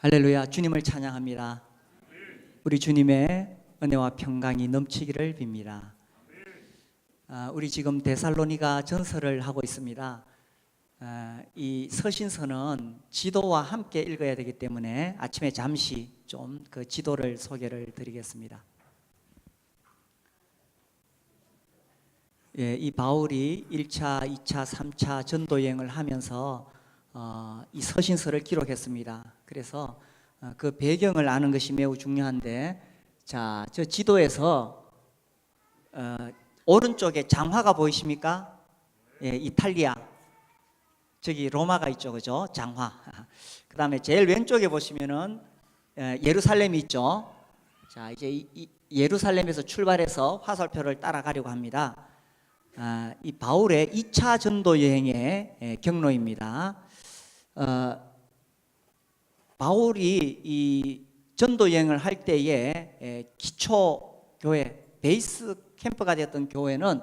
할렐루야. 주님을 찬양합니다. 우리 주님의 은혜와 평강이 넘치기를 빕니다. 우리 지금 데살로니가 전서를 하고 있습니다. 이 서신서는 지도와 함께 읽어야 되기 때문에 아침에 잠시 좀 그 지도를 소개를 드리겠습니다. 이 바울이 1차, 2차, 3차 전도 여행을 하면서 이 서신서를 기록했습니다. 그래서 그 배경을 아는 것이 매우 중요한데, 자, 저 지도에서 오른쪽에 장화가 보이십니까? 이탈리아. 저기 로마가 있죠, 그죠? 장화. 그 다음에 제일 왼쪽에 보시면은 예루살렘이 있죠. 자, 이제 이 예루살렘에서 출발해서 화살표를 따라가려고 합니다. 이 바울의 2차 전도 여행의 경로입니다. 바울이 이 전도 여행을 할 때에 기초 교회, 베이스 캠프가 되었던 교회는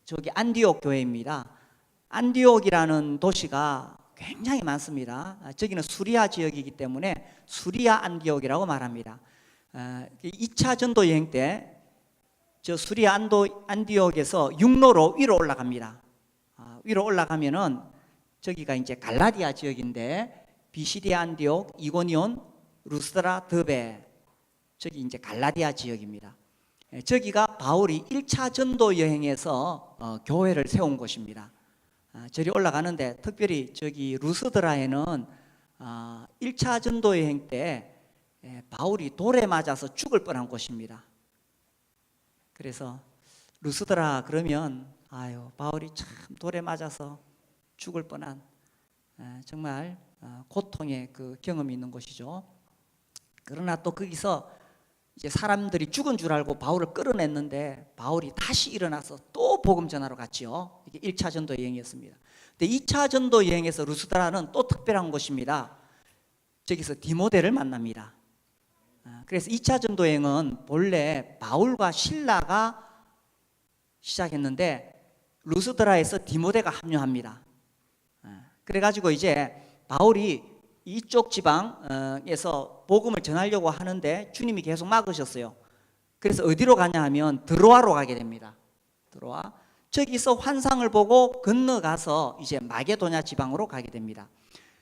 저기 안디옥 교회입니다. 안디옥이라는 도시가 굉장히 많습니다. 저기는 수리아 지역이기 때문에 수리아 안디옥이라고 말합니다. 2차 전도 여행 때 저 수리아 안디옥에서 육로로 위로 올라갑니다. 위로 올라가면은 저기가 이제 갈라디아 지역인데, 비시디아 안디옥, 이고니온, 루스드라, 더베, 저기 이제 갈라디아 지역입니다. 저기가 바울이 1차 전도 여행에서 교회를 세운 곳입니다. 저리 올라가는데 특별히 저기 루스드라에는 1차 전도 여행 때 바울이 돌에 맞아서 죽을 뻔한 곳입니다. 그래서 루스드라 그러면 바울이 참 돌에 맞아서 죽을 뻔한 정말 고통의 그 경험이 있는 곳이죠. 그러나 또 거기서 이제 사람들이 죽은 줄 알고 바울을 끌어냈는데 바울이 다시 일어나서 또 복음 전하러 갔죠. 이게 1차 전도 여행이었습니다. 근데 2차 전도 여행에서 루스드라는 또 특별한 곳입니다. 저기서 디모데를 만납니다. 그래서 2차 전도 여행은 본래 바울과 실라가 시작했는데 루스드라에서 디모데가 합류합니다. 그래가지고 이제 바울이 이쪽 지방에서 복음을 전하려고 하는데 주님이 계속 막으셨어요. 그래서 어디로 가냐 하면 드로아로 가게 됩니다. 드로아. 저기서 환상을 보고 건너가서 이제 마게도냐 지방으로 가게 됩니다.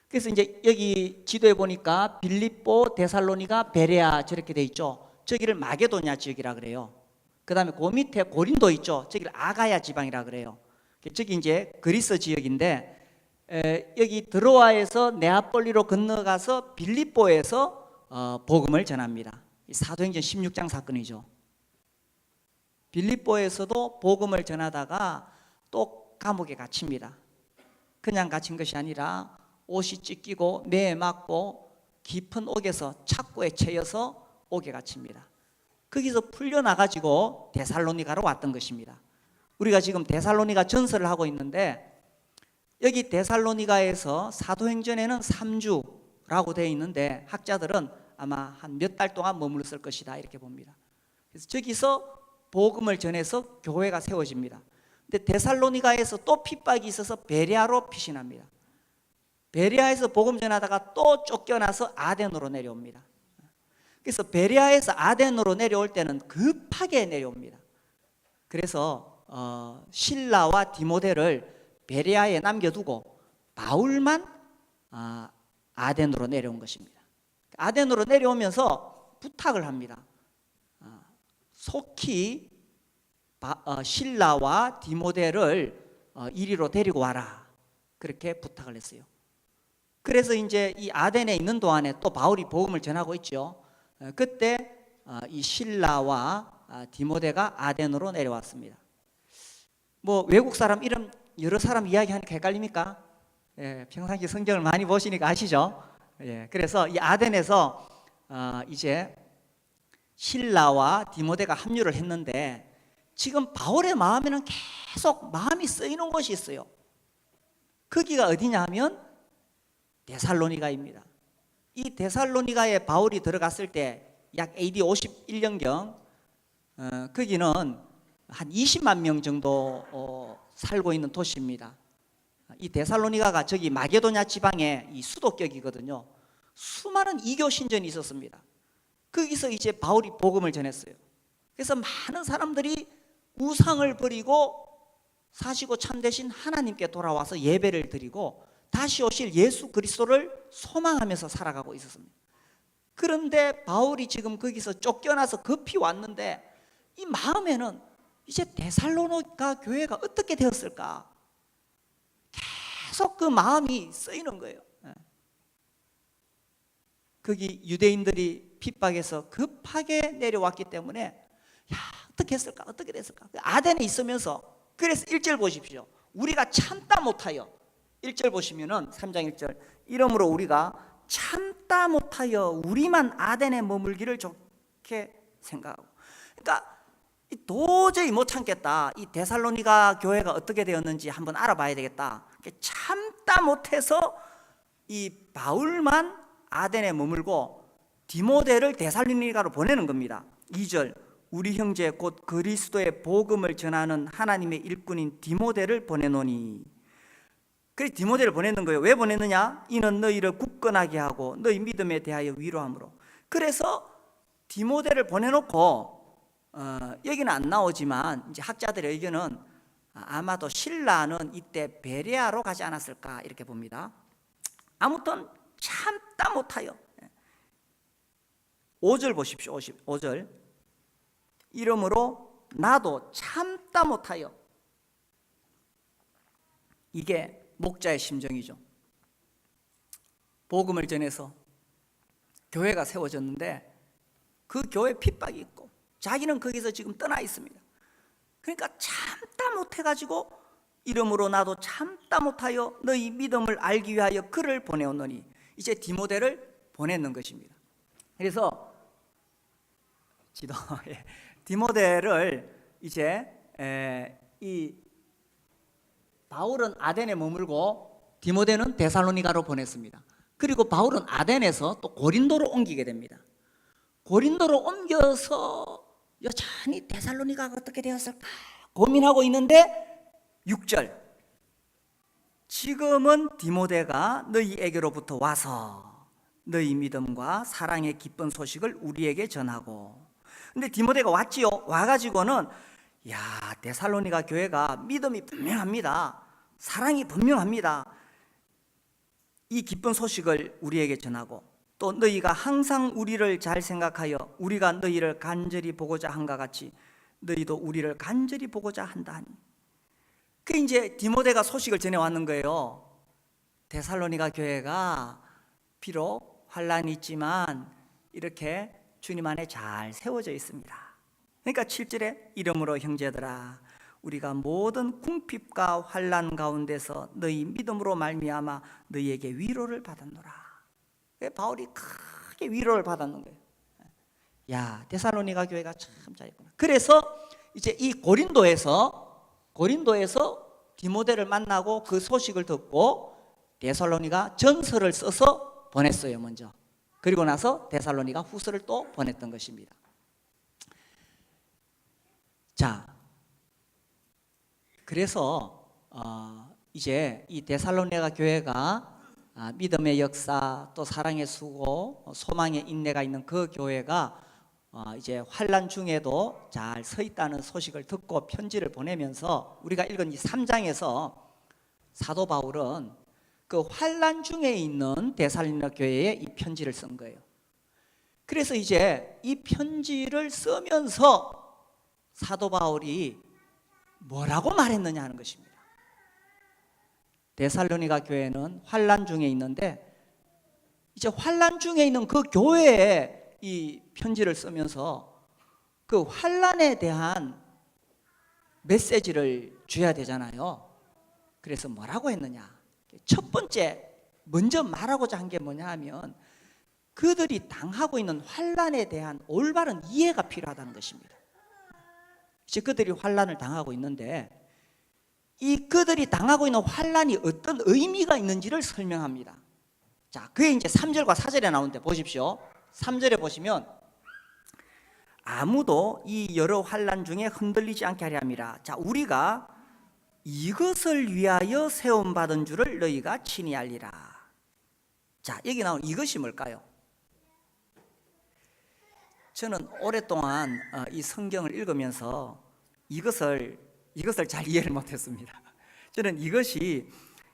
그래서 이제 여기 지도에 보니까 빌립보, 데살로니가, 베레아 저렇게 돼 있죠. 저기를 마게도냐 지역이라 그래요. 그 다음에 그 밑에 고린도 있죠. 저기를 아가야 지방이라 그래요. 저기 이제 그리스 지역인데, 여기 드로아에서 네아폴리로 건너가서 빌립보에서 복음을 전합니다. 사도행전 16장 사건이죠. 빌립보에서도 복음을 전하다가 또 감옥에 갇힙니다. 그냥 갇힌 것이 아니라 옷이 찢기고 매에 맞고 깊은 옥에서 착고에 채여서 옥에 갇힙니다. 거기서 풀려나가지고 데살로니가로 왔던 것입니다. 우리가 지금 데살로니가 전서를 하고 있는데, 여기 데살로니가에서 사도행전에는 3주라고 되어 있는데 학자들은 아마 한 몇 달 동안 머물렀을 것이다 이렇게 봅니다. 그래서 저기서 복음을 전해서 교회가 세워집니다. 근데 데살로니가에서 또 핍박이 있어서 베레아로 피신합니다. 베레아에서 복음 전하다가 또 쫓겨나서 아덴으로 내려옵니다. 그래서 베레아에서 아덴으로 내려올 때는 급하게 내려옵니다. 그래서 실라와 디모데를 베레아에 남겨두고 바울만 아덴으로 내려온 것입니다. 아덴으로 내려오면서 부탁을 합니다. 속히 실라와 디모데를 이리로 데리고 와라, 그렇게 부탁을 했어요. 그래서 이제 이 아덴에 있는 동안에 또 바울이 복음을 전하고 있죠. 그때 이 실라와 디모데가 아덴으로 내려왔습니다. 뭐 외국 사람 이름 여러 사람 이야기하니까 헷갈립니까? 평상시 성경을 많이 보시니까 아시죠? 그래서 이 아덴에서 이제 실라와 디모데가 합류를 했는데, 지금 바울의 마음에는 계속 마음이 쓰이는 곳이 있어요. 거기가 어디냐 하면 데살로니가입니다. 이 데살로니가에 바울이 들어갔을 때 약 AD 51년경 거기는 한 20만 명 정도 살고 있는 도시입니다. 이 데살로니가가 저기 마게도냐 지방의 이 수도격이거든요. 수많은 이교 신전이 있었습니다. 거기서 이제 바울이 복음을 전했어요. 그래서 많은 사람들이 우상을 버리고 사시고 참되신 하나님께 돌아와서 예배를 드리고 다시 오실 예수 그리스도를 소망하면서 살아가고 있었습니다. 그런데 바울이 지금 거기서 쫓겨나서 급히 왔는데 이 마음에는 이제 데살로니가 교회가 어떻게 되었을까 계속 그 마음이 쓰이는 거예요. 거기 유대인들이 핍박해서 급하게 내려왔기 때문에 야, 어떻게 했을까 어떻게 됐을까. 아덴에 있으면서 그래서 1절 보십시오. 우리가 참다 못하여, 1절 보시면은 3장 1절, 이러므로 우리가 참다 못하여 우리만 아덴에 머물기를 좋게 생각하고, 그러니까 도저히 못 참겠다, 이 데살로니가 교회가 어떻게 되었는지 한번 알아봐야 되겠다, 참다 못해서 이 바울만 아덴에 머물고 디모데를 데살로니가로 보내는 겁니다. 2절, 우리 형제 곧 그리스도의 복음을 전하는 하나님의 일꾼인 디모데를 보내노니. 그래서 디모데를 보내는 거예요. 왜 보냈느냐? 이는 너희를 굳건하게 하고 너희 믿음에 대하여 위로함으로. 그래서 디모데를 보내놓고 여기는 안 나오지만 이제 학자들의 의견은 아마도 신라는 이때 베레아로 가지 않았을까 이렇게 봅니다. 아무튼 참다 못하여. 5절 보십시오. 5절, 이러므로 나도 참다 못하여. 이게 목자의 심정이죠. 복음을 전해서 교회가 세워졌는데 그 교회 핍박이 있고 자기는 거기서 지금 떠나 있습니다. 그러니까 참다 못해가지고 이러므로 나도 참다 못하여 너희 믿음을 알기 위하여 그를 보내었노니. 이제 디모데를 보냈는 것입니다. 그래서 디모데를 이제 이 바울은 아덴에 머물고 디모데는 데살로니가로 보냈습니다. 그리고 바울은 아덴에서 또 고린도로 옮기게 됩니다. 고린도로 옮겨서 여전히 데살로니가가 어떻게 되었을까 고민하고 있는데 6절, 지금은 디모데가 너희에게로부터 와서 너희 믿음과 사랑의 기쁜 소식을 우리에게 전하고. 근데 디모데가 왔지요. 와가지고는 야, 데살로니가 교회가 믿음이 분명합니다, 사랑이 분명합니다, 이 기쁜 소식을 우리에게 전하고, 또 너희가 항상 우리를 잘 생각하여 우리가 너희를 간절히 보고자 한것 같이 너희도 우리를 간절히 보고자 한다 하니. 그 이제 디모데가 소식을 전해왔는 거예요. 데살로니가 교회가 비록 환란이 있지만 이렇게 주님 안에 잘 세워져 있습니다. 그러니까 7절에 이러므로 형제들아 우리가 모든 궁핍과 환란 가운데서 너희 믿음으로 말미암아 너희에게 위로를 받았노라. 바울이 크게 위로를 받았는 거예요. 야, 데살로니가 교회가 참 잘했구나. 그래서 이제 이 고린도에서 디모데를 만나고 그 소식을 듣고 데살로니가 전서를 써서 보냈어요, 먼저. 그리고 나서 데살로니가 후서를 또 보냈던 것입니다. 자, 그래서 이제 이 데살로니가 교회가 믿음의 역사, 또 사랑의 수고, 소망의 인내가 있는 그 교회가 이제 환란 중에도 잘 서 있다는 소식을 듣고 편지를 보내면서 우리가 읽은 이 3장에서 사도 바울은 그 환란 중에 있는 데살로니가 교회에 이 편지를 쓴 거예요. 그래서 이제 이 편지를 쓰면서 사도 바울이 뭐라고 말했느냐 하는 것입니다. 데살로니가 교회는 환란 중에 있는데 이제 환란 중에 있는 그 교회에 이 편지를 쓰면서 그 환란에 대한 메시지를 줘야 되잖아요. 그래서 뭐라고 했느냐? 첫 번째 먼저 말하고자 한 게 뭐냐 하면 그들이 당하고 있는 환란에 대한 올바른 이해가 필요하다는 것입니다. 이제 그들이 환란을 당하고 있는데 이 그들이 당하고 있는 환란이 어떤 의미가 있는지를 설명합니다. 자, 그게 이제 3절과 4절에 나오는데 보십시오. 3절에 보시면 아무도 이 여러 환란 중에 흔들리지 않게 하려 함이라. 자, 우리가 이것을 위하여 세움받은 줄을 너희가 친히 알리라. 자, 여기 나온 이것이 뭘까요? 저는 오랫동안 이 성경을 읽으면서 이것을 잘 이해를 못했습니다. 저는 이것이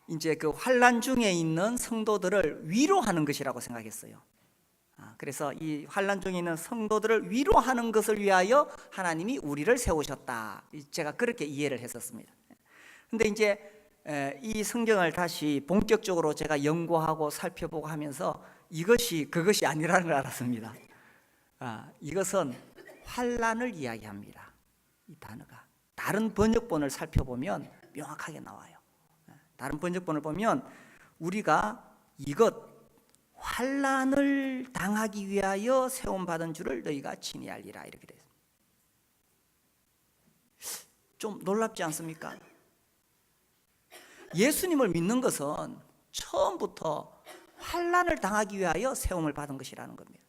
이제 그 환난 중에 있는 성도들을 위로하는 것이라고 생각했어요. 그래서 이 환난 중에 있는 성도들을 위로하는 것을 위하여 하나님이 우리를 세우셨다. 제가 그렇게 이해를 했었습니다. 근데 이제 이 성경을 다시 본격적으로 제가 연구하고 살펴보고 하면서 이것이 그것이 아니라는 걸 알았습니다. 이것은 환난을 이야기합니다. 이 단어가 다른 번역본을 살펴보면 명확하게 나와요. 다른 번역본을 보면 우리가 이것 환난을 당하기 위하여 세움 받은 줄을 너희가 친히 알리라 이렇게 돼요. 좀 놀랍지 않습니까? 예수님을 믿는 것은 처음부터 환난을 당하기 위하여 세움을 받은 것이라는 겁니다.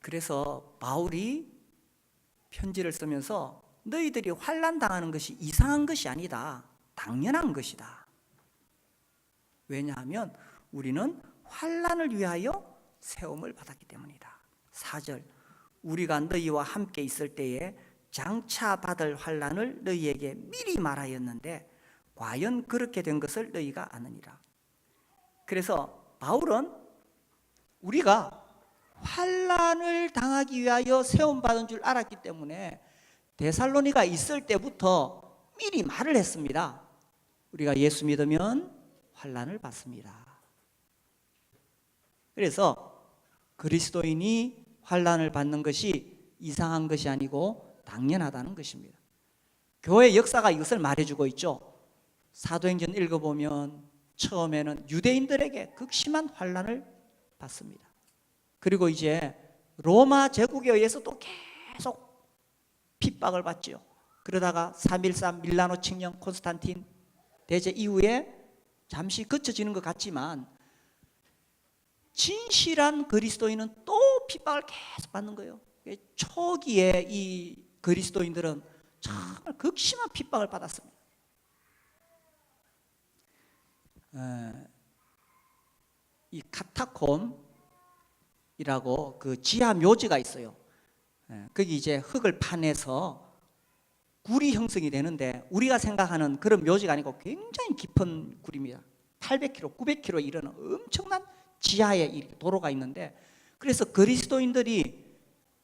그래서 바울이 편지를 쓰면서 너희들이 환난 당하는 것이 이상한 것이 아니다. 당연한 것이다. 왜냐하면 우리는 환난을 위하여 세움을 받았기 때문이다. 4절 우리가 너희와 함께 있을 때에 장차 받을 환난을 너희에게 미리 말하였는데 과연 그렇게 된 것을 너희가 아느니라. 그래서 바울은 우리가 환난을 당하기 위하여 세움 받은 줄 알았기 때문에 데살로니가 있을 때부터 미리 말을 했습니다. 우리가 예수 믿으면 환난을 받습니다. 그래서 그리스도인이 환난을 받는 것이 이상한 것이 아니고 당연하다는 것입니다. 교회 역사가 이것을 말해주고 있죠. 사도행전 읽어보면 처음에는 유대인들에게 극심한 환난을 받습니다. 그리고 이제 로마 제국에 의해서 또 계속 핍박을 받죠. 그러다가 313 밀라노 칙령 콘스탄틴 대제 이후에 잠시 그쳐지는 것 같지만 진실한 그리스도인은 또 핍박을 계속 받는 거예요. 초기에 이 그리스도인들은 정말 극심한 핍박을 받았습니다. 이 카타콤이라고 그 지하 묘지가 있어요. 거기 이제 흙을 파내서 굴이 형성이 되는데 우리가 생각하는 그런 묘지가 아니고 굉장히 깊은 굴입니다. 800km, 900km 이르는 엄청난 지하에 이렇게 도로가 있는데 그래서 그리스도인들이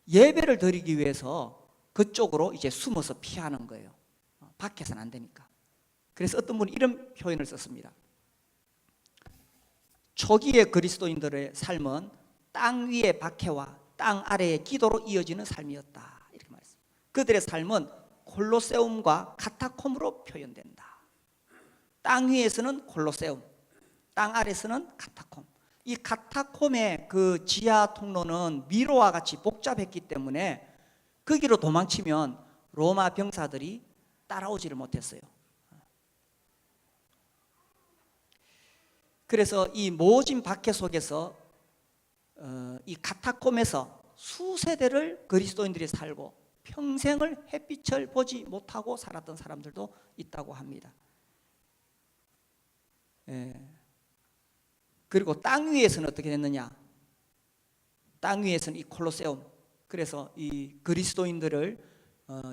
예배를 드리기 위해서 그쪽으로 이제 숨어서 피하는 거예요. 밖에서는 안 되니까. 그래서 어떤 분이 이런 표현을 썼습니다. 초기의 그리스도인들의 삶은 땅 위의 박해와 땅 아래의 기도로 이어지는 삶이었다. 이렇게 말했습니다. 그들의 삶은 콜로세움과 카타콤으로 표현된다. 땅 위에서는 콜로세움, 땅 아래에서는 카타콤. 이 카타콤의 그 지하 통로는 미로와 같이 복잡했기 때문에 거기로 도망치면 로마 병사들이 따라오지를 못했어요. 그래서 이 모진 박해 속에서 이 카타콤에서 수세대를 그리스도인들이 살고 평생을 햇빛을 보지 못하고 살았던 사람들도 있다고 합니다. 그리고 땅 위에서는 어떻게 됐느냐? 땅 위에서는 이 콜로세움, 그래서 이 그리스도인들을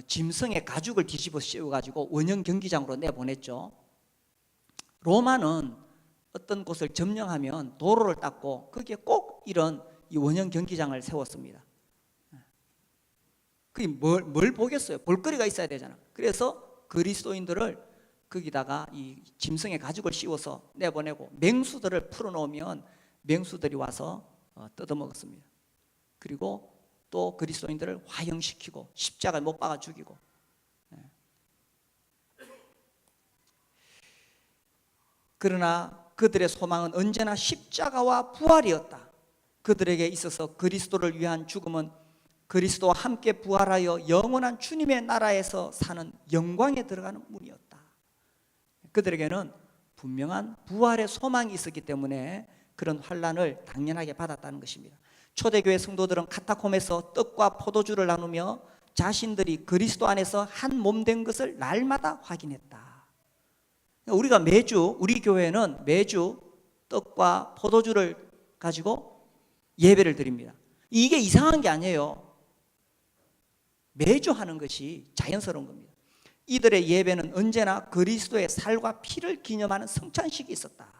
짐승의 가죽을 뒤집어 씌워가지고 원형 경기장으로 내보냈죠. 로마는 어떤 곳을 점령하면 도로를 닦고 거기에 꼭 이런 이 원형 경기장을 세웠습니다. 그게 뭘 보겠어요? 볼거리가 있어야 되잖아. 그래서 그리스도인들을 거기다가 이 짐승의 가죽을 씌워서 내보내고 맹수들을 풀어놓으면 맹수들이 와서 뜯어먹었습니다. 그리고 또 그리스도인들을 화형시키고 십자가에 못 박아 죽이고. 그러나 그들의 소망은 언제나 십자가와 부활이었다. 그들에게 있어서 그리스도를 위한 죽음은 그리스도와 함께 부활하여 영원한 주님의 나라에서 사는 영광에 들어가는 문이었다. 그들에게는 분명한 부활의 소망이 있었기 때문에 그런 환난을 당연하게 받았다는 것입니다. 초대교회 성도들은 카타콤에서 떡과 포도주를 나누며 자신들이 그리스도 안에서 한 몸 된 것을 날마다 확인했다. 우리가 우리 교회는 매주 떡과 포도주를 가지고 예배를 드립니다. 이게 이상한 게 아니에요. 매주 하는 것이 자연스러운 겁니다. 이들의 예배는 언제나 그리스도의 살과 피를 기념하는 성찬식이 있었다.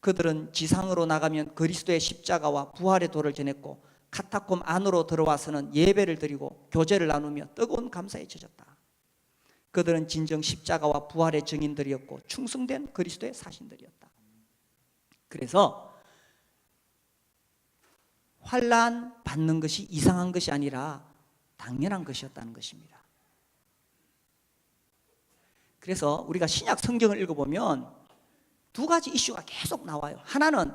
그들은 지상으로 나가면 그리스도의 십자가와 부활의 도를 전했고, 카타콤 안으로 들어와서는 예배를 드리고 교제를 나누며 뜨거운 감사에 젖었다. 그들은 진정 십자가와 부활의 증인들이었고 충성된 그리스도의 사신들이었다. 그래서 환난 받는 것이 이상한 것이 아니라 당연한 것이었다는 것입니다. 그래서 우리가 신약 성경을 읽어보면 두 가지 이슈가 계속 나와요. 하나는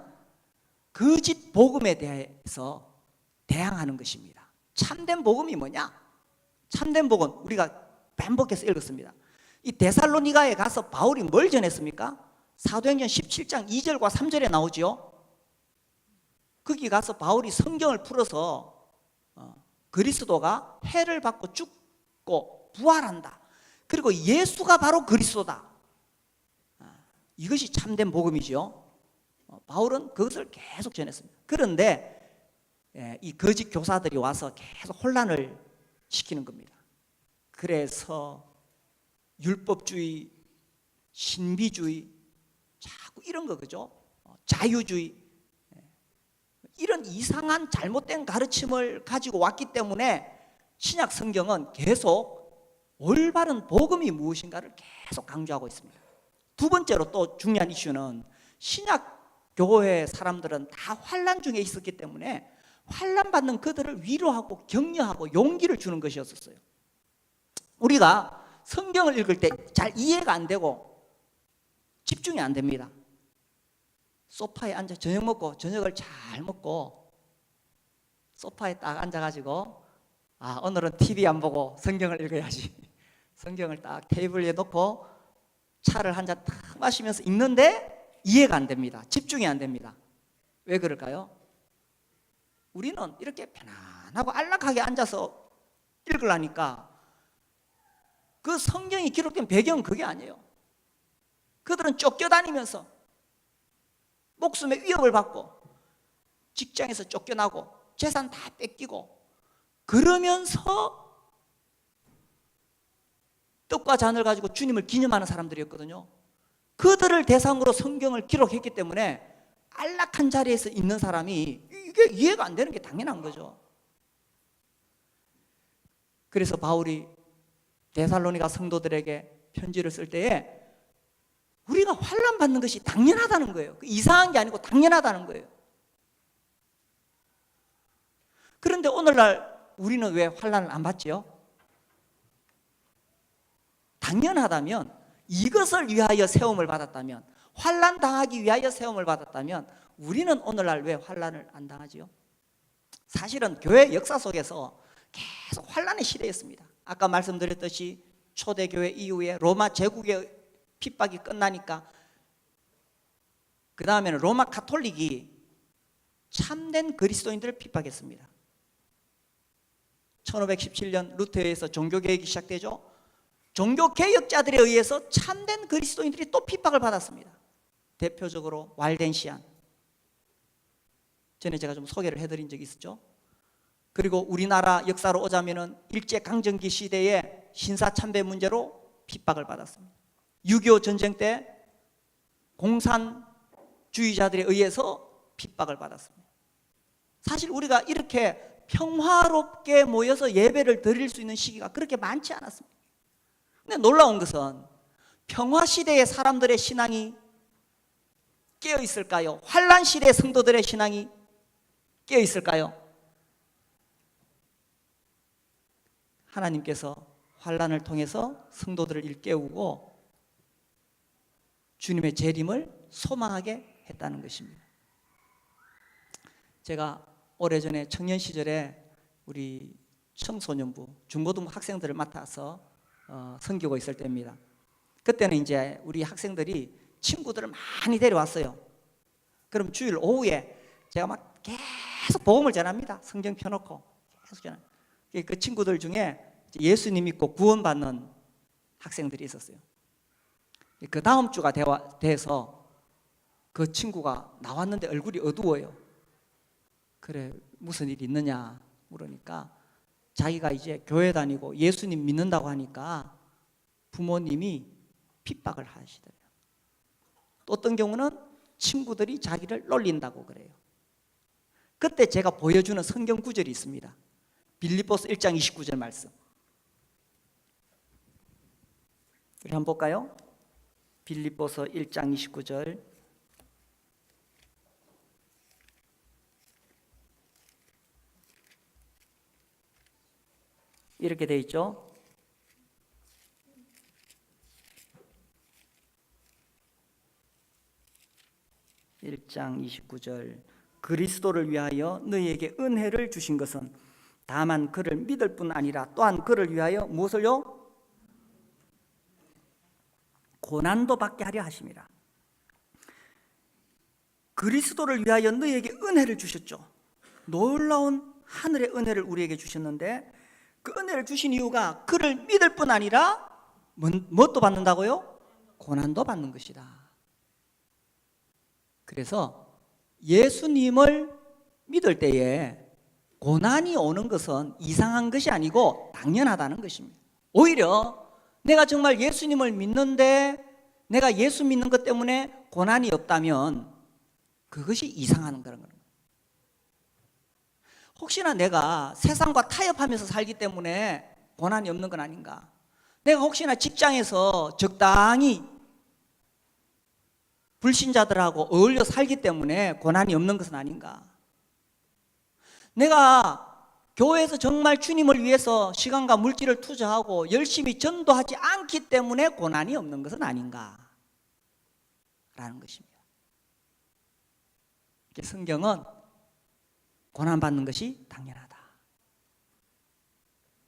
거짓 복음에 대해서 대항하는 것입니다. 참된 복음이 뭐냐? 참된 복음 우리가 반복해서 읽었습니다. 이 데살로니가에 가서 바울이 뭘 전했습니까? 사도행전 17장 2절과 3절에 나오죠. 거기 가서 바울이 성경을 풀어서 그리스도가 해를 받고 죽고 부활한다. 그리고 예수가 바로 그리스도다. 이것이 참된 복음이죠. 바울은 그것을 계속 전했습니다. 그런데 이 거짓 교사들이 와서 계속 혼란을 시키는 겁니다. 그래서 율법주의, 신비주의, 자꾸 이런 거 그죠? 자유주의, 이런 이상한 잘못된 가르침을 가지고 왔기 때문에 신약 성경은 계속 올바른 복음이 무엇인가를 계속 강조하고 있습니다. 두 번째로 또 중요한 이슈는 신약 교회 사람들은 다 환난 중에 있었기 때문에 환난 받는 그들을 위로하고 격려하고 용기를 주는 것이었어요. 우리가 성경을 읽을 때 잘 이해가 안 되고 집중이 안 됩니다. 소파에 앉아 저녁을 잘 먹고 소파에 딱 앉아가지고 오늘은 TV 안 보고 성경을 읽어야지. 성경을 딱 테이블 위에 놓고 차를 한 잔 딱 마시면서 읽는데 이해가 안 됩니다. 집중이 안 됩니다. 왜 그럴까요? 우리는 이렇게 편안하고 안락하게 앉아서 읽으려니까 그 성경이 기록된 배경은 그게 아니에요. 그들은 쫓겨다니면서 목숨의 위협을 받고 직장에서 쫓겨나고 재산 다 뺏기고 그러면서 떡과 잔을 가지고 주님을 기념하는 사람들이었거든요. 그들을 대상으로 성경을 기록했기 때문에 안락한 자리에서 있는 사람이 이게 이해가 안 되는 게 당연한 거죠. 그래서 바울이 데살로니가 성도들에게 편지를 쓸 때에 우리가 환난 받는 것이 당연하다는 거예요. 이상한 게 아니고 당연하다는 거예요. 그런데 오늘날 우리는 왜 환난을 안 받지요? 당연하다면, 이것을 위하여 세움을 받았다면, 환난 당하기 위하여 세움을 받았다면 우리는 오늘날 왜 환난을 안 당하지요? 사실은 교회 역사 속에서 계속 환난의 시대였습니다. 아까 말씀드렸듯이 초대교회 이후에 로마 제국의 핍박이 끝나니까 그 다음에는 로마 가톨릭이 참된 그리스도인들을 핍박했습니다. 1517년 루터에 의해서 종교개혁이 시작되죠. 종교개혁자들에 의해서 참된 그리스도인들이 또 핍박을 받았습니다. 대표적으로 왈덴시안, 전에 제가 좀 소개를 해드린 적이 있었죠. 그리고 우리나라 역사로 오자면은 일제강점기 시대에 신사참배 문제로 핍박을 받았습니다. 6.25 전쟁 때 공산주의자들에 의해서 핍박을 받았습니다. 사실 우리가 이렇게 평화롭게 모여서 예배를 드릴 수 있는 시기가 그렇게 많지 않았습니다. 근데 놀라운 것은 평화시대의 사람들의 신앙이 깨어있을까요? 환난시대의 성도들의 신앙이 깨어있을까요? 하나님께서 환난을 통해서 성도들을 일깨우고 주님의 재림을 소망하게 했다는 것입니다. 제가 오래전에 청년 시절에 우리 청소년부, 중고등부 학생들을 맡아서 섬기고 있을 때입니다. 그때는 이제 우리 학생들이 친구들을 많이 데려왔어요. 그럼 주일 오후에 제가 막 계속 복음을 전합니다. 성경 펴놓고 계속 전합니다. 그 친구들 중에 예수님 믿고 구원받는 학생들이 있었어요. 그 다음 주가 돼서 그 친구가 나왔는데 얼굴이 어두워요. 그래, 무슨 일 있느냐 물으니까 자기가 이제 교회 다니고 예수님 믿는다고 하니까 부모님이 핍박을 하시더래요. 또 어떤 경우는 친구들이 자기를 놀린다고 그래요. 그때 제가 보여주는 성경 구절이 있습니다. 빌립보서 1장 29절 말씀. 우리 한번 볼까요? 빌립보서 1장 29절. 이렇게 돼 있죠. (1장 29절) 그리스도를 위하여 너희에게 은혜를 주신 것은 다만 그를 믿을 뿐 아니라 또한 그를 위하여 무엇을요? 고난도 받게 하려 하심이라. 그리스도를 위하여 너희에게 은혜를 주셨죠. 놀라운 하늘의 은혜를 우리에게 주셨는데 그 은혜를 주신 이유가 그를 믿을 뿐 아니라 무엇도 받는다고요? 고난도 받는 것이다. 그래서 예수님을 믿을 때에 고난이 오는 것은 이상한 것이 아니고 당연하다는 것입니다. 오히려 내가 정말 예수님을 믿는데 내가 예수 믿는 것 때문에 고난이 없다면 그것이 이상한 그런 겁니다. 혹시나 내가 세상과 타협하면서 살기 때문에 고난이 없는 건 아닌가? 내가 혹시나 직장에서 적당히 불신자들하고 어울려 살기 때문에 고난이 없는 것은 아닌가? 내가 교회에서 정말 주님을 위해서 시간과 물질을 투자하고 열심히 전도하지 않기 때문에 고난이 없는 것은 아닌가? 라는 것입니다. 성경은 고난받는 것이 당연하다.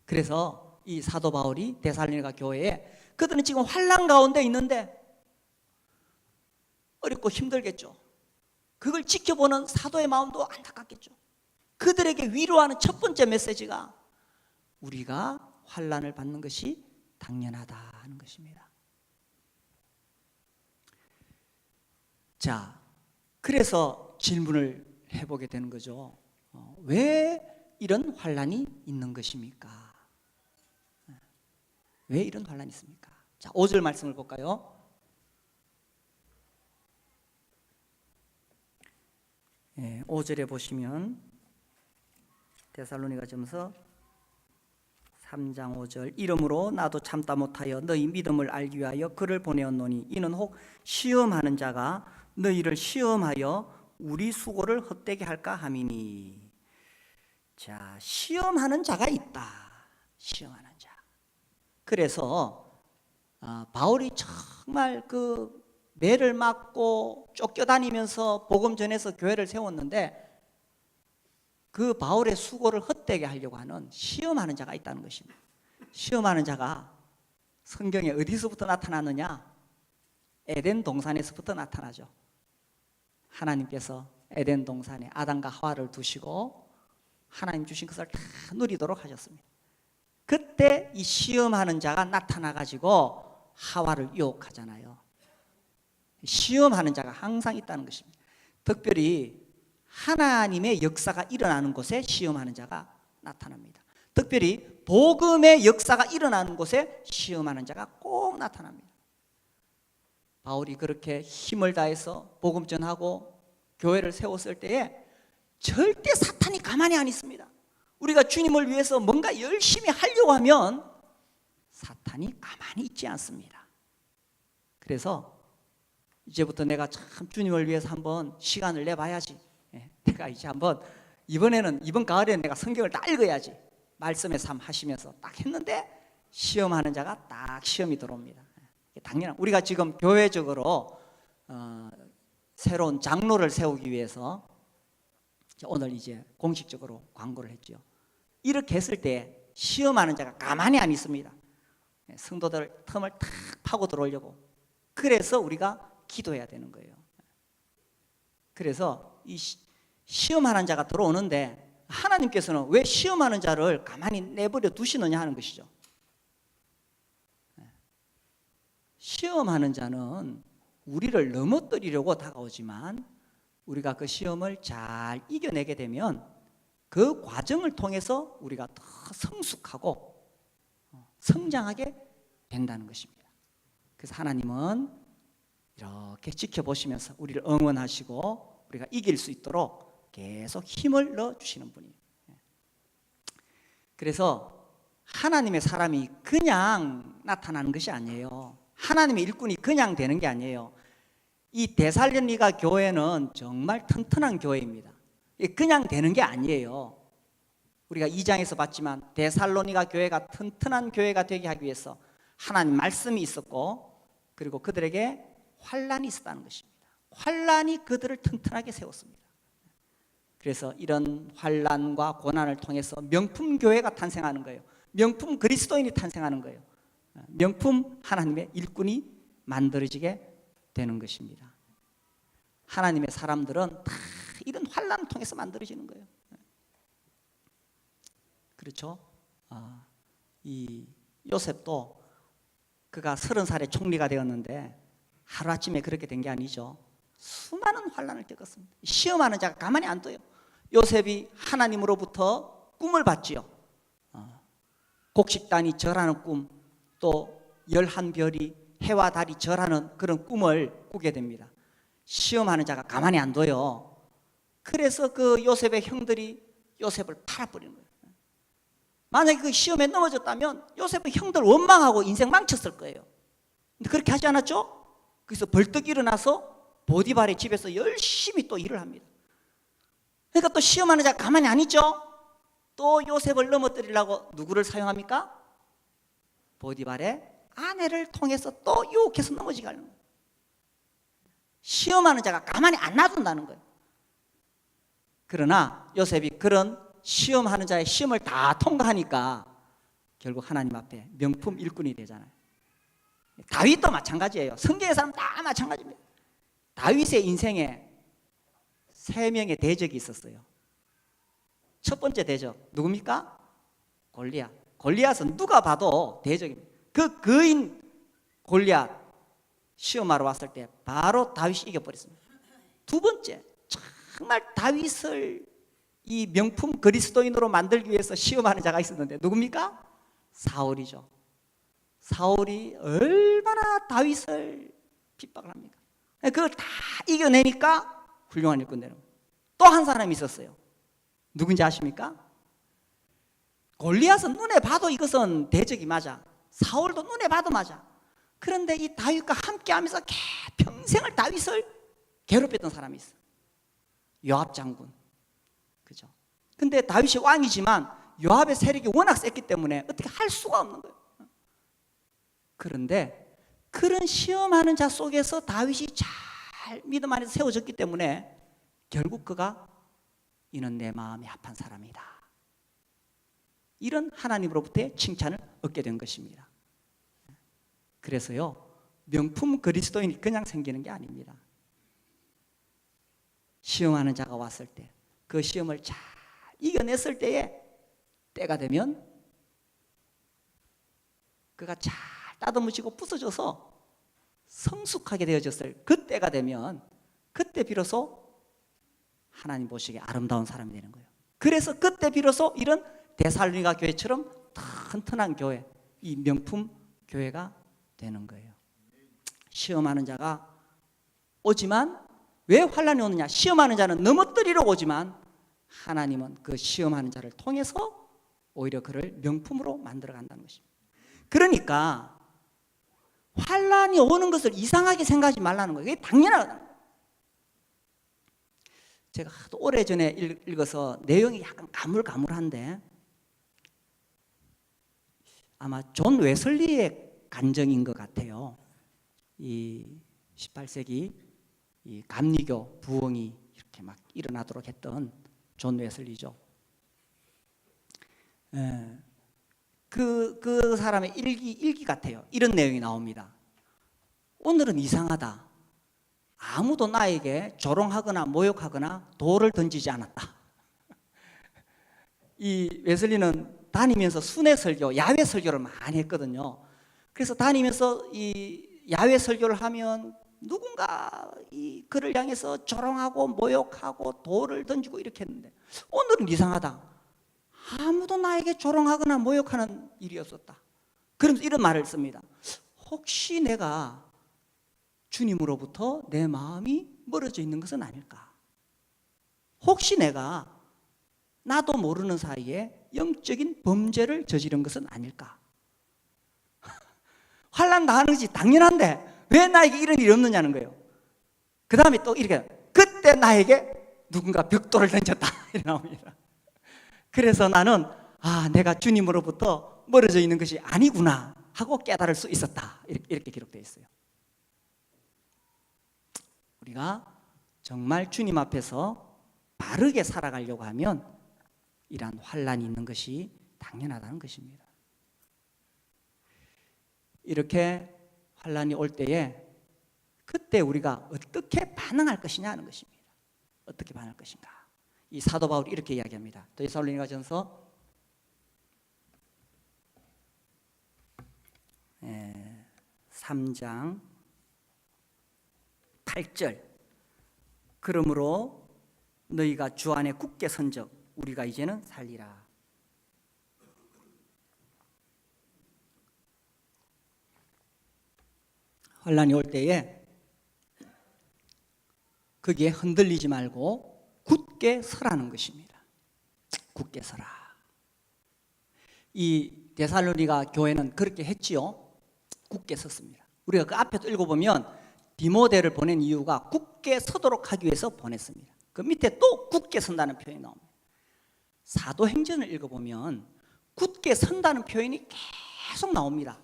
그래서 이 사도 바울이 데살로니가 교회에 그들은 지금 환난 가운데 있는데 어렵고 힘들겠죠. 그걸 지켜보는 사도의 마음도 안타깝겠죠. 그들에게 위로하는 첫 번째 메시지가 우리가 환난을 받는 것이 당연하다 하는 것입니다. 자, 그래서 질문을 해보게 되는 거죠. 왜 이런 환난이 있는 것입니까? 왜 이런 환난이 있습니까? 자, 5절 말씀을 볼까요? 예, 5절에 보시면 데살로니가전서 3장 5절 이러므로 나도 참다 못하여 너희 믿음을 알기 위하여 그를 보내었노니 이는 혹 시험하는 자가 너희를 시험하여 우리 수고를 헛되게 할까 함이니. 자, 시험하는 자가 있다. 시험하는 자. 그래서 바울이 정말 그 매를 맞고 쫓겨다니면서 복음 전해서 교회를 세웠는데 그 바울의 수고를 헛되게 하려고 하는 시험하는 자가 있다는 것입니다. 시험하는 자가 성경에 어디서부터 나타나느냐? 에덴 동산에서부터 나타나죠. 하나님께서 에덴 동산에 아담과 하와를 두시고 하나님 주신 것을 다 누리도록 하셨습니다. 그때 이 시험하는 자가 나타나 가지고 하와를 유혹하잖아요. 시험하는 자가 항상 있다는 것입니다. 특별히 하나님의 역사가 일어나는 곳에 시험하는 자가 나타납니다. 특별히 복음의 역사가 일어나는 곳에 시험하는 자가 꼭 나타납니다. 바울이 그렇게 힘을 다해서 복음 전하고 교회를 세웠을 때에 절대 사탄이 가만히 안 있습니다. 우리가 주님을 위해서 뭔가 열심히 하려고 하면 사탄이 가만히 있지 않습니다. 그래서 이제부터 내가 참 주님을 위해서 한번 시간을 내봐야지. 내가 이제 한번 이번 가을에 내가 성경을 다 읽어야지. 말씀의 삶 하시면서 딱 했는데 시험하는 자가 딱 시험이 들어옵니다. 당연한 우리가 지금 교회적으로 새로운 장로를 세우기 위해서 오늘 이제 공식적으로 광고를 했죠. 이렇게 했을 때 시험하는 자가 가만히 안 있습니다. 성도들 틈을 탁 파고 들어오려고. 그래서 우리가 기도해야 되는 거예요. 그래서 이 시험하는 자가 들어오는데 하나님께서는 왜 시험하는 자를 가만히 내버려 두시느냐 하는 것이죠. 시험하는 자는 우리를 넘어뜨리려고 다가오지만 우리가 그 시험을 잘 이겨내게 되면 그 과정을 통해서 우리가 더 성숙하고 성장하게 된다는 것입니다. 그래서 하나님은 이렇게 지켜보시면서 우리를 응원하시고 우리가 이길 수 있도록 계속 힘을 넣어주시는 분이에요. 그래서 하나님의 사람이 그냥 나타나는 것이 아니에요. 하나님의 일꾼이 그냥 되는 게 아니에요. 이 데살로니가 교회는 정말 튼튼한 교회입니다. 그냥 되는 게 아니에요. 우리가 2장에서 봤지만 데살로니가 교회가 튼튼한 교회가 되게 하기 위해서 하나님 말씀이 있었고 그리고 그들에게 환난이 있었다는 것입니다. 환난이 그들을 튼튼하게 세웠습니다. 그래서 이런 환난과 고난을 통해서 명품 교회가 탄생하는 거예요. 명품 그리스도인이 탄생하는 거예요. 명품 하나님의 일꾼이 만들어지게 되는 것입니다. 하나님의 사람들은 다 이런 환난을 통해서 만들어지는 거예요. 그렇죠? 이 요셉도 그가 30살에 총리가 되었는데 하루아침에 그렇게 된 게 아니죠. 수많은 환난을 겪었습니다. 시험하는 자가 가만히 안 둬요. 요셉이 하나님으로부터 꿈을 봤지요. 곡식단이 절하는 꿈, 또 11별이 해와 달이 절하는 그런 꿈을 꾸게 됩니다. 시험하는 자가 가만히 안 둬요. 그래서 그 요셉의 형들이 요셉을 팔아버리는 거예요. 만약에 그 시험에 넘어졌다면 요셉의 형들 원망하고 인생 망쳤을 거예요. 근데 그렇게 하지 않았죠? 그래서 벌떡 일어나서 보디발의 집에서 열심히 또 일을 합니다. 그러니까 또 시험하는 자가 가만히 안 있죠? 또 요셉을 넘어뜨리려고 누구를 사용합니까? 보디발의 아내를 통해서 또 유혹해서 넘어지게 하는 거예요. 시험하는 자가 가만히 안 놔둔다는 거예요. 그러나 요셉이 그런 시험하는 자의 시험을 다 통과하니까 결국 하나님 앞에 명품 일꾼이 되잖아요. 다윗도 마찬가지예요. 성경의 사람 다 마찬가지입니다. 다윗의 인생에 3명의 대적이 있었어요. 첫 번째 대적 누굽니까? 골리앗. 골리앗은 누가 봐도 대적입니다. 그 거인 골리앗 시험하러 왔을 때 바로 다윗이 이겨버렸습니다. 두 번째, 정말 다윗을 이 명품 그리스도인으로 만들기 위해서 시험하는 자가 있었는데 누굽니까? 사울이죠. 사울이 얼마나 다윗을 핍박을 합니까? 그걸 다 이겨내니까 훌륭한 일꾼 되는 거예요. 또 한 사람이 있었어요. 누군지 아십니까? 골리앗은 눈에 봐도 이것은 대적이 맞아. 사울도 눈에 봐도 맞아. 그런데 이 다윗과 함께하면서 평생을 다윗을 괴롭혔던 사람이 있어. 요압 장군. 그죠? 근데 다윗이 왕이지만 요압의 세력이 워낙 셌기 때문에 어떻게 할 수가 없는 거예요. 그런데 그런 시험하는 자 속에서 다윗이 잘 믿음 안에서 세워졌기 때문에 결국 그가 이는 내 마음이 합한 사람이다. 이런 하나님으로부터의 칭찬을 얻게 된 것입니다. 그래서요, 명품 그리스도인이 그냥 생기는 게 아닙니다. 시험하는 자가 왔을 때, 그 시험을 잘 이겨냈을 때에 때가 되면 그가 잘 따듬어지고 부서져서 성숙하게 되어졌을 그 때가 되면 그때 비로소 하나님 보시기에 아름다운 사람이 되는 거예요. 그래서 그때 비로소 이런 데살로니가 교회처럼 튼튼한 교회, 이 명품 교회가 되는 거예요. 시험하는 자가 오지만 왜 환난이 오느냐? 시험하는 자는 넘어뜨리러 오지만 하나님은 그 시험하는 자를 통해서 오히려 그를 명품으로 만들어 간다는 것입니다. 그러니까 환난이 오는 것을 이상하게 생각하지 말라는 거예요. 이게 당연하다는 거예요. 제가 하도 오래전에 읽어서 내용이 약간 가물가물한데 아마 존 웨슬리의 간증인 것 같아요. 이 18세기 이 감리교 부흥이 이렇게 막 일어나도록 했던 존 웨슬리죠. 그 사람의 일기 같아요. 이런 내용이 나옵니다. 오늘은 이상하다. 아무도 나에게 조롱하거나 모욕하거나 돌을 던지지 않았다. 이 웨슬리는 다니면서 순회 설교, 야외 설교를 많이 했거든요. 그래서 다니면서 이 야외 설교를 하면 누군가 이 그를 향해서 조롱하고 모욕하고 돌을 던지고 이렇게 했는데, 오늘은 이상하다. 아무도 나에게 조롱하거나 모욕하는 일이 없었다. 그러면서 이런 말을 씁니다. 혹시 내가 주님으로부터 내 마음이 멀어져 있는 것은 아닐까? 혹시 내가 나도 모르는 사이에 영적인 범죄를 저지른 것은 아닐까? 환난 당하는 것이 당연한데 왜 나에게 이런 일이 없느냐는 거예요. 그 다음에 또 이렇게, 그때 나에게 누군가 벽돌을 던졌다 이렇게 나옵니다. 그래서 나는 내가 주님으로부터 멀어져 있는 것이 아니구나 하고 깨달을 수 있었다, 이렇게 기록되어 있어요. 우리가 정말 주님 앞에서 바르게 살아가려고 하면 이러한 환난이 있는 것이 당연하다는 것입니다. 이렇게 환난이 올 때에 그때 우리가 어떻게 반응할 것이냐 하는 것입니다. 어떻게 반응할 것인가? 이 사도 바울이 이렇게 이야기합니다. 데살로니가전서 3장 8절, 그러므로 너희가 주 안에 굳게 선적 우리가 이제는 살리라. 환난이 올 때에 거기에 흔들리지 말고 굳게 서라는 것입니다. 굳게 서라. 이 데살로니가 교회는 그렇게 했지요. 굳게 섰습니다. 우리가 그 앞에도 읽어보면 디모데를 보낸 이유가 굳게 서도록 하기 위해서 보냈습니다. 그 밑에 또 굳게 선다는 표현이 나옵니다. 사도행전을 읽어보면 굳게 선다는 표현이 계속 나옵니다.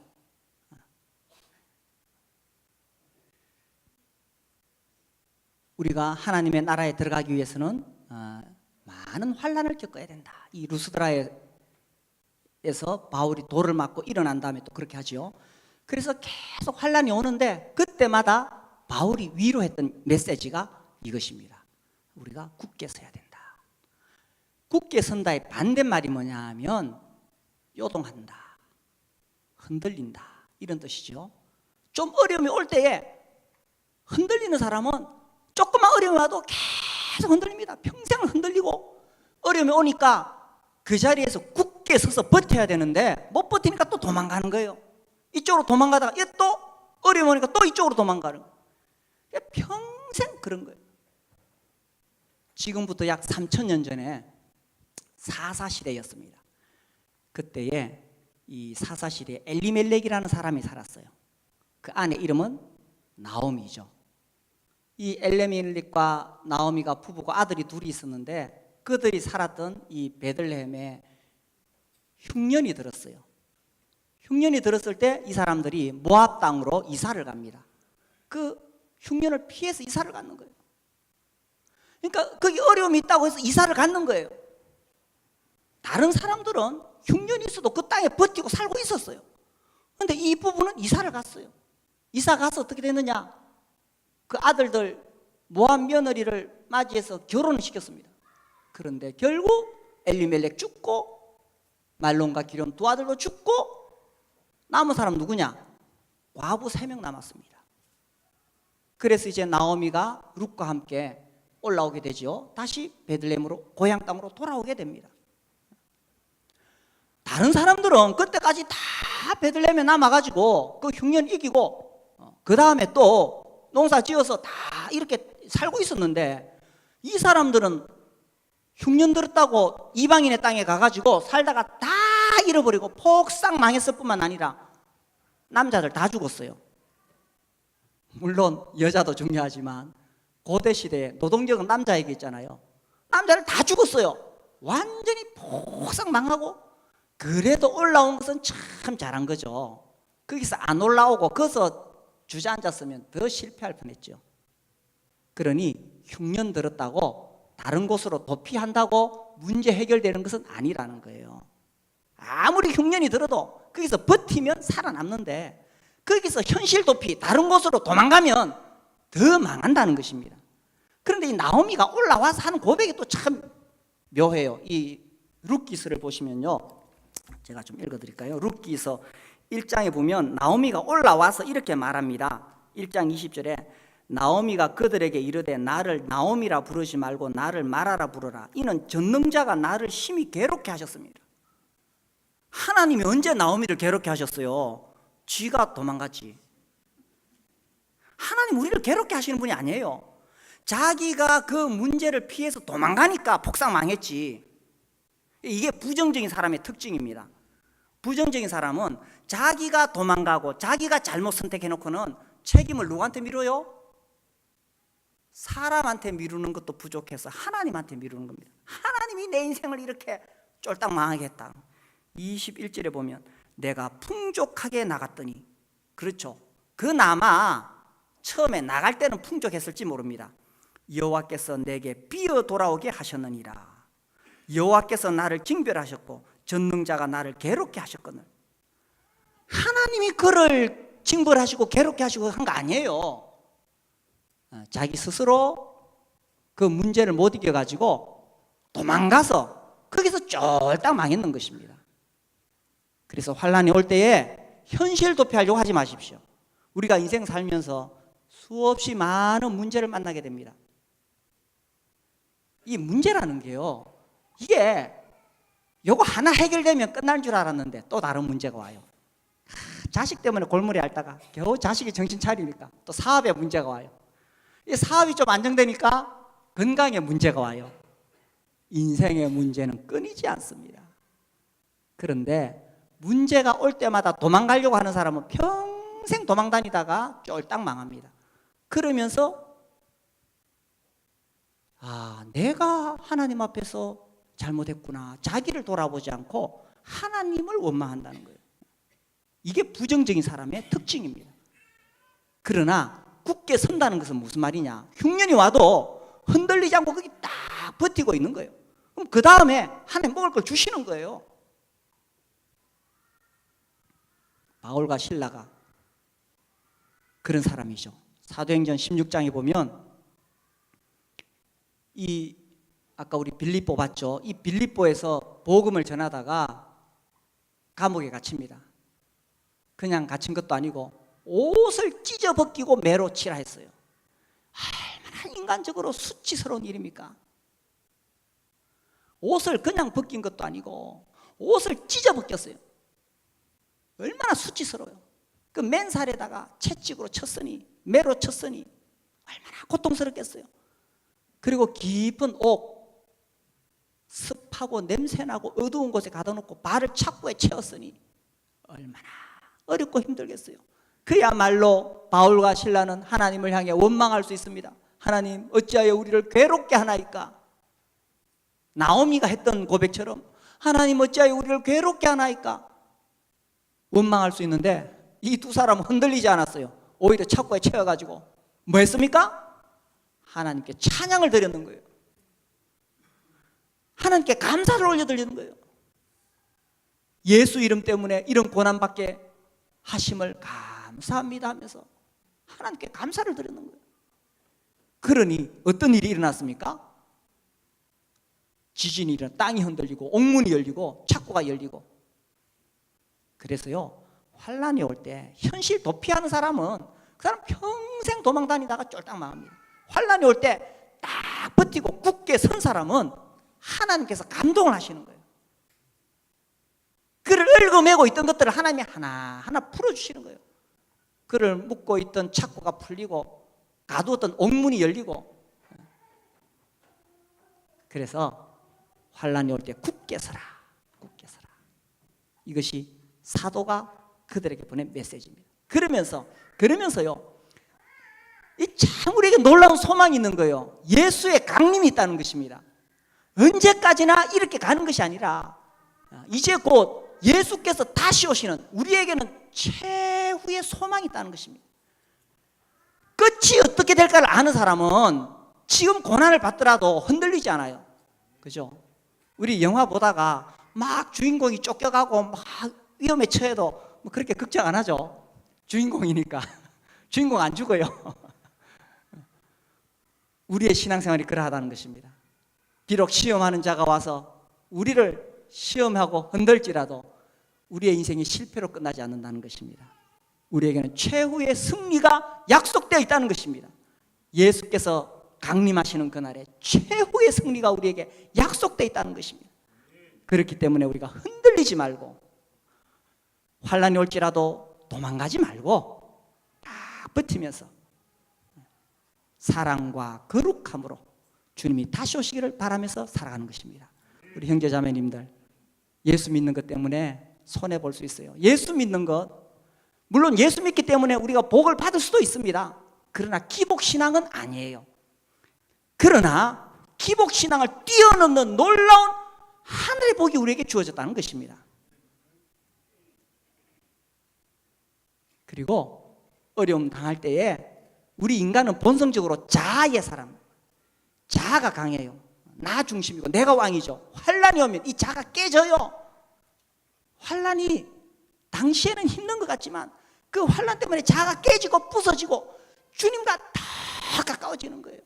우리가 하나님의 나라에 들어가기 위해서는 많은 환난을 겪어야 된다. 이 루스드라에서 바울이 돌을 맞고 일어난 다음에 또 그렇게 하죠. 그래서 계속 환난이 오는데 그때마다 바울이 위로했던 메시지가 이것입니다. 우리가 굳게 서야 된다. 굳게 선다의 반대말이 뭐냐 하면 요동한다, 흔들린다, 이런 뜻이죠. 좀 어려움이 올 때에 흔들리는 사람은 조금만 어려움이 와도 계속 흔들립니다. 평생 흔들리고, 어려움이 오니까 그 자리에서 굳게 서서 버텨야 되는데 못 버티니까 또 도망가는 거예요. 이쪽으로 도망가다가 또 어려움이 오니까 또 이쪽으로 도망가는 거예요. 평생 그런 거예요. 지금부터 약 3000년 전에 사사시대였습니다. 그때에 이 사사시대에 엘리멜렉이라는 사람이 살았어요. 그 아내 이름은 나오미죠. 이 엘리멜렉과 나오미가 부부고 아들이 둘이 있었는데 그들이 살았던 이 베들레헴에 흉년이 들었어요. 흉년이 들었을 때 이 사람들이 모압 땅으로 이사를 갑니다. 그 흉년을 피해서 이사를 가는 거예요. 그러니까 거기 어려움이 있다고 해서 이사를 갔는 거예요. 다른 사람들은 흉년이 있어도 그 땅에 버티고 살고 있었어요. 그런데 이 부부는 이사를 갔어요. 이사 가서 어떻게 됐느냐, 그 아들들 모압 며느리를 맞이해서 결혼을 시켰습니다. 그런데 결국 엘리멜렉 죽고 말론과 기럨 두 아들도 죽고 남은 사람 누구냐? 과부 3명 남았습니다. 그래서 이제 나오미가 룻과 함께 올라오게 되죠. 다시 베들레헴으로, 고향 땅으로 돌아오게 됩니다. 다른 사람들은 그때까지 다 베들레헴에 남아가지고 그 흉년 이기고 그 다음에 또 농사 지어서 다 이렇게 살고 있었는데, 이 사람들은 흉년 들었다고 이방인의 땅에 가가지고 살다가 다 잃어버리고 폭삭 망했을 뿐만 아니라 남자들 다 죽었어요. 물론 여자도 중요하지만 고대 시대에 노동력은 남자에게 있잖아요. 남자를 다 죽었어요. 완전히 폭삭 망하고, 그래도 올라온 것은 참 잘한 거죠. 거기서 안 올라오고 거기서 주저앉았으면 더 실패할 뻔했죠. 그러니 흉년 들었다고 다른 곳으로 도피한다고 문제 해결되는 것은 아니라는 거예요. 아무리 흉년이 들어도 거기서 버티면 살아남는데, 거기서 현실 도피 다른 곳으로 도망가면 더 망한다는 것입니다. 그런데 이 나오미가 올라와서 하는 고백이 또 참 묘해요. 이 룻기서를 보시면요, 제가 좀 읽어드릴까요? 룻기서 1장에 보면 나오미가 올라와서 이렇게 말합니다. 1장 20절에 나오미가 그들에게 이르되 나를 나오미라 부르지 말고 나를 마라라 부르라. 이는 전능자가 나를 심히 괴롭게 하셨습니다. 하나님이 언제 나오미를 괴롭게 하셨어요? 쥐가 도망갔지. 하나님 우리를 괴롭게 하시는 분이 아니에요. 자기가 그 문제를 피해서 도망가니까 폭삭 망했지. 이게 부정적인 사람의 특징입니다. 부정적인 사람은 자기가 도망가고 자기가 잘못 선택해놓고는 책임을 누구한테 미뤄요? 사람한테 미루는 것도 부족해서 하나님한테 미루는 겁니다. 하나님이 내 인생을 이렇게 쫄딱 망하게 했다. 21절에 보면 내가 풍족하게 나갔더니, 그렇죠, 그나마 처음에 나갈 때는 풍족했을지 모릅니다. 여호와께서 내게 비어 돌아오게 하셨느니라. 여호와께서 나를 징별하셨고 전능자가 나를 괴롭게 하셨거늘. 하나님이 그를 징벌하시고 괴롭게 하시고 한 거 아니에요. 자기 스스로 그 문제를 못 이겨가지고 도망가서 거기서 쫄딱 망했는 것입니다. 그래서 환란이 올 때에 현실 도피하려고 하지 마십시오. 우리가 인생 살면서 수없이 많은 문제를 만나게 됩니다. 이 문제라는 게요, 이게 요거 하나 해결되면 끝날 줄 알았는데 또 다른 문제가 와요. 자식 때문에 골머리 앓다가 겨우 자식이 정신 차리니까 또 사업에 문제가 와요. 이 사업이 좀 안정되니까 건강에 문제가 와요. 인생의 문제는 끊이지 않습니다. 그런데 문제가 올 때마다 도망가려고 하는 사람은 평생 도망 다니다가 쫄딱 망합니다. 그러면서 내가 하나님 앞에서 잘못했구나, 자기를 돌아보지 않고 하나님을 원망한다는 거예요. 이게 부정적인 사람의 특징입니다. 그러나 굳게 선다는 것은 무슨 말이냐, 흉년이 와도 흔들리지 않고 거기 딱 버티고 있는 거예요. 그럼 그 다음에 하나님 먹을 걸 주시는 거예요. 바울과 실라가 그런 사람이죠. 사도행전 16장에 보면 아까 우리 빌립보 봤죠? 이 빌립보에서 복음을 전하다가 감옥에 갇힙니다. 그냥 갇힌 것도 아니고 옷을 찢어 벗기고 매로 치라 했어요. 얼마나 인간적으로 수치스러운 일입니까? 옷을 그냥 벗긴 것도 아니고 옷을 찢어 벗겼어요. 얼마나 수치스러워요. 그 맨살에다가 채찍으로 쳤으니, 매로 쳤으니 얼마나 고통스럽겠어요. 그리고 깊은 옥, 습하고 냄새나고 어두운 곳에 가둬 놓고 발을 착고에 채웠으니 얼마나 어렵고 힘들겠어요. 그야말로 바울과 실라는 하나님을 향해 원망할 수 있습니다. 하나님, 어찌하여 우리를 괴롭게 하나이까? 나오미가 했던 고백처럼 하나님, 어찌하여 우리를 괴롭게 하나이까? 원망할 수 있는데 이 두 사람은 흔들리지 않았어요. 오히려 착고에 채워가지고 뭐 했습니까? 하나님께 찬양을 드렸는 거예요. 하나님께 감사를 올려드리는 거예요. 예수 이름 때문에 이런 고난받게 하심을 감사합니다 하면서 하나님께 감사를 드리는 거예요. 그러니 어떤 일이 일어났습니까? 지진이 일어나 땅이 흔들리고 옥문이 열리고 착고가 열리고. 그래서요, 환란이 올 때 현실 도피하는 사람은 그 사람 평생 도망 다니다가 쫄딱 망합니다. 환란이 올 때 딱 버티고 굳게 선 사람은 하나님께서 감동을 하시는 거예요. 그를 얽어매고 있던 것들을 하나님이 하나하나 풀어주시는 거예요. 그를 묶고 있던 착고가 풀리고 가두었던 옥문이 열리고. 그래서 환란이 올 때 굳게 서라, 굳게 서라. 이것이 사도가 그들에게 보낸 메시지입니다. 그러면서요, 이 참 우리에게 놀라운 소망이 있는 거예요. 예수의 강림이 있다는 것입니다. 언제까지나 이렇게 가는 것이 아니라 이제 곧 예수께서 다시 오시는, 우리에게는 최후의 소망이 있다는 것입니다. 끝이 어떻게 될까를 아는 사람은 지금 고난을 받더라도 흔들리지 않아요. 그죠? 우리 영화 보다가 막 주인공이 쫓겨가고 막 위험에 처해도 뭐 그렇게 걱정 안 하죠. 주인공이니까. 주인공 안 죽어요. 우리의 신앙생활이 그러하다는 것입니다. 비록 시험하는 자가 와서 우리를 시험하고 흔들지라도 우리의 인생이 실패로 끝나지 않는다는 것입니다. 우리에게는 최후의 승리가 약속되어 있다는 것입니다. 예수께서 강림하시는 그날에 최후의 승리가 우리에게 약속되어 있다는 것입니다. 그렇기 때문에 우리가 흔들리지 말고 환난이 올지라도 도망가지 말고 딱 버티면서 사랑과 거룩함으로 주님이 다시 오시기를 바라면서 살아가는 것입니다. 우리 형제자매님들, 예수 믿는 것 때문에 손해볼 수 있어요. 예수 믿는 것, 물론 예수 믿기 때문에 우리가 복을 받을 수도 있습니다. 그러나 기복신앙은 아니에요. 그러나 기복신앙을 뛰어넘는 놀라운 하늘의 복이 우리에게 주어졌다는 것입니다. 그리고 어려움 당할 때에 우리 인간은 본성적으로 자아의 사람, 자아가 강해요. 나 중심이고 내가 왕이죠. 환난이 오면 이 자아가 깨져요. 환난이 당시에는 힘든 것 같지만 그 환난 때문에 자아가 깨지고 부서지고 주님과 더 가까워지는 거예요.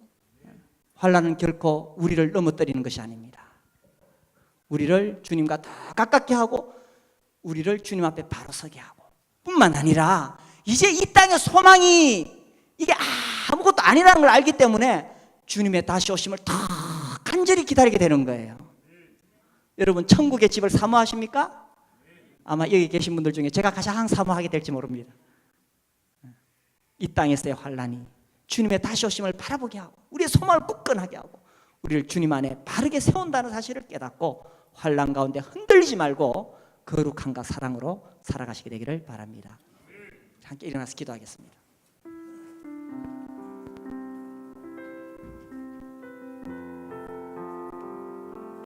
환난은 결코 우리를 넘어뜨리는 것이 아닙니다. 우리를 주님과 더 가깝게 하고 우리를 주님 앞에 바로 서게 하고 뿐만 아니라 이제 이 땅의 소망이 이게 아무것도 아니라는 걸 알기 때문에 주님의 다시 오심을 더 간절히 기다리게 되는 거예요. 여러분 천국의 집을 사모하십니까? 아마 여기 계신 분들 중에 제가 가장 사모하게 될지 모릅니다. 이 땅에서의 환난이 주님의 다시 오심을 바라보게 하고 우리의 소망을 굳건하게 하고 우리를 주님 안에 바르게 세운다는 사실을 깨닫고 환난 가운데 흔들리지 말고 거룩함과 사랑으로 살아가시게 되기를 바랍니다. 함께 일어나서 기도하겠습니다.